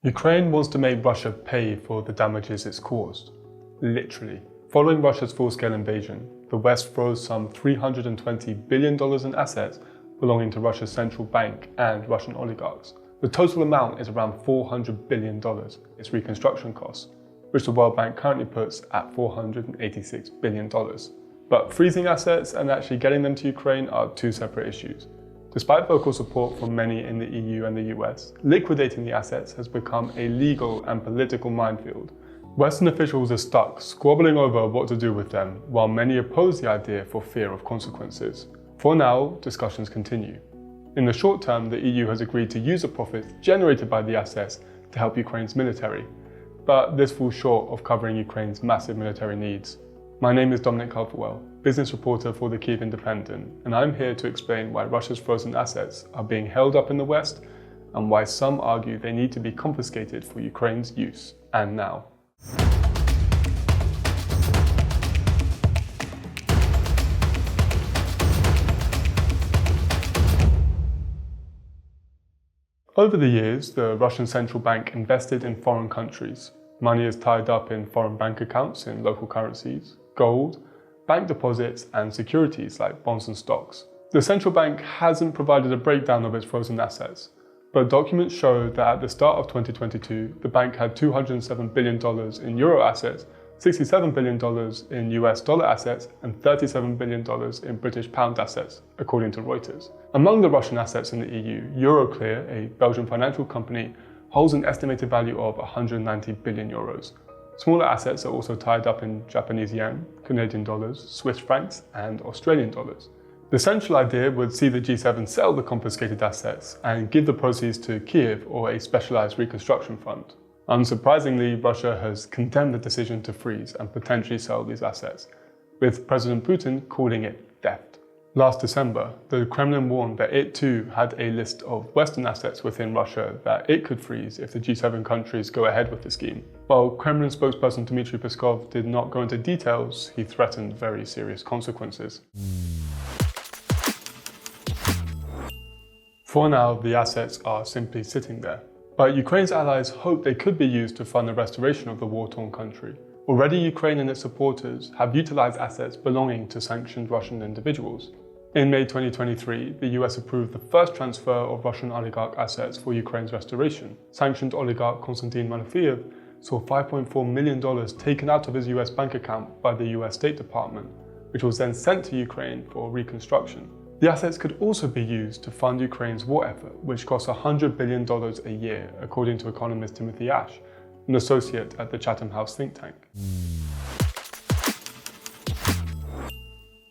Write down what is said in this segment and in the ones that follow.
Ukraine wants to make Russia pay for the damages it's caused. Literally. Following Russia's full-scale invasion, the West froze some $320 billion in assets belonging to Russia's central bank and Russian oligarchs. The total amount is around $400 billion, its reconstruction costs, which the World Bank currently puts at $486 billion. But freezing assets and actually getting them to Ukraine are two separate issues. Despite vocal support from many in the EU and the US, liquidating the assets has become a legal and political minefield. Western officials are stuck, squabbling over what to do with them, while many oppose the idea for fear of consequences. For now, discussions continue. In the short term, the EU has agreed to use the profits generated by the assets to help Ukraine's military, but this falls short of covering Ukraine's massive military needs. My name is Dominic Culverwell, business reporter for the Kyiv Independent, and I'm here to explain why Russia's frozen assets are being held up in the West and why some argue they need to be confiscated for Ukraine's use, and now. Over the years, the Russian central bank invested in foreign countries. Money is tied up in foreign bank accounts in local currencies, gold, bank deposits, and securities like bonds and stocks. The central bank hasn't provided a breakdown of its frozen assets, but documents show that at the start of 2022, the bank had $207 billion in euro assets, $67 billion in US dollar assets, and $37 billion in British pound assets, according to Reuters. Among the Russian assets in the EU, Euroclear, a Belgian financial company, holds an estimated value of 190 billion euros. Smaller assets are also tied up in Japanese yen, Canadian dollars, Swiss francs, and Australian dollars. The central idea would see the G7 sell the confiscated assets and give the proceeds to Kyiv or a specialized reconstruction fund. Unsurprisingly, Russia has condemned the decision to freeze and potentially sell these assets, with President Putin calling it theft. Last December, the Kremlin warned that it too had a list of Western assets within Russia that it could freeze if the G7 countries go ahead with the scheme. While Kremlin spokesperson Dmitry Peskov did not go into details, he threatened very serious consequences. For now, the assets are simply sitting there. But Ukraine's allies hope they could be used to fund the restoration of the war-torn country. Already, Ukraine and its supporters have utilized assets belonging to sanctioned Russian individuals. In May 2023, the US approved the first transfer of Russian oligarch assets for Ukraine's restoration. Sanctioned oligarch Konstantin Malofeyev saw $5.4 million taken out of his US bank account by the US State Department, which was then sent to Ukraine for reconstruction. The assets could also be used to fund Ukraine's war effort, which costs $100 billion a year, according to economist Timothy Ash, an associate at the Chatham House think tank.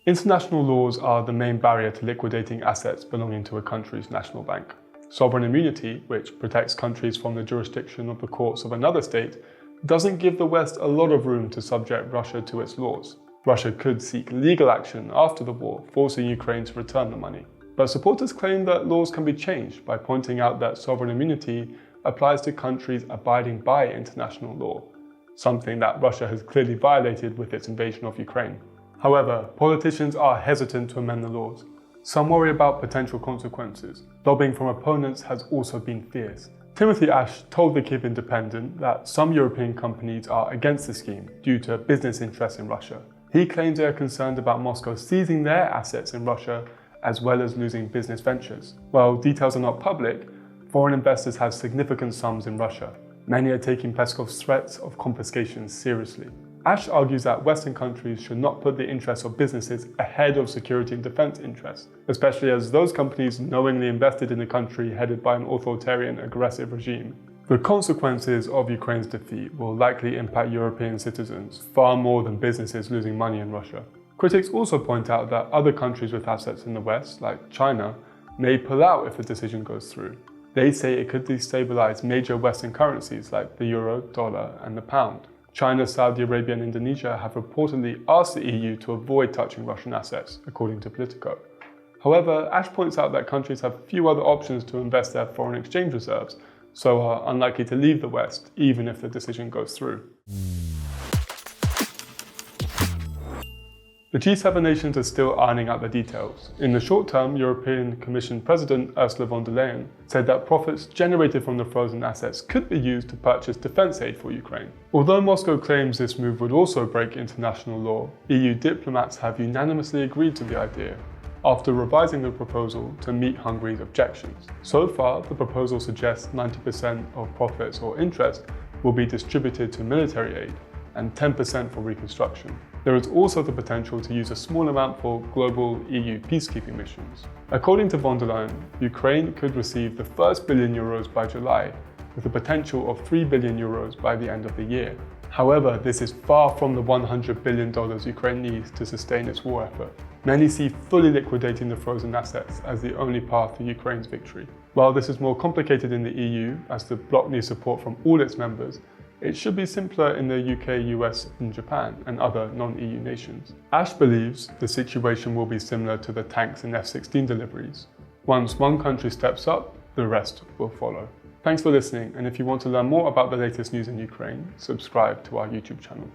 International laws are the main barrier to liquidating assets belonging to a country's national bank. Sovereign immunity, which protects countries from the jurisdiction of the courts of another state, doesn't give the West a lot of room to subject Russia to its laws. Russia could seek legal action after the war, forcing Ukraine to return the money. But supporters claim that laws can be changed by pointing out that sovereign immunity applies to countries abiding by international law, something that Russia has clearly violated with its invasion of Ukraine. However, politicians are hesitant to amend the laws. Some worry about potential consequences. Lobbying from opponents has also been fierce. Timothy Ash told the Kyiv Independent that some European companies are against the scheme due to business interests in Russia. He claims they are concerned about Moscow seizing their assets in Russia as well as losing business ventures. While details are not public, foreign investors have significant sums in Russia. Many are taking Peskov's threats of confiscation seriously. Ash argues that Western countries should not put the interests of businesses ahead of security and defense interests, especially as those companies knowingly invested in a country headed by an authoritarian, aggressive regime. The consequences of Ukraine's defeat will likely impact European citizens far more than businesses losing money in Russia. Critics also point out that other countries with assets in the West, like China, may pull out if the decision goes through. They say it could destabilize major Western currencies like the euro, dollar, and the pound. China, Saudi Arabia, and Indonesia have reportedly asked the EU to avoid touching Russian assets, according to Politico. However, Ash points out that countries have few other options to invest their foreign exchange reserves, so are unlikely to leave the West, even if the decision goes through. The G7 nations are still ironing out the details. In the short term, European Commission President Ursula von der Leyen said that profits generated from the frozen assets could be used to purchase defence aid for Ukraine. Although Moscow claims this move would also break international law, EU diplomats have unanimously agreed to the idea, after revising the proposal to meet Hungary's objections. So far, the proposal suggests 90% of profits or interest will be distributed to military aid and 10% for reconstruction. There is also the potential to use a small amount for global EU peacekeeping missions. According to von der Leyen, Ukraine could receive the first €1 billion by July, with a potential of €3 billion by the end of the year. However, this is far from the $100 billion Ukraine needs to sustain its war effort. Many see fully liquidating the frozen assets as the only path to Ukraine's victory. While this is more complicated in the EU, as the bloc needs support from all its members, it should be simpler in the UK, US, and Japan, and other non-EU nations. Ash believes the situation will be similar to the tanks and F-16 deliveries. Once one country steps up, the rest will follow. Thanks for listening, and if you want to learn more about the latest news in Ukraine, subscribe to our YouTube channel.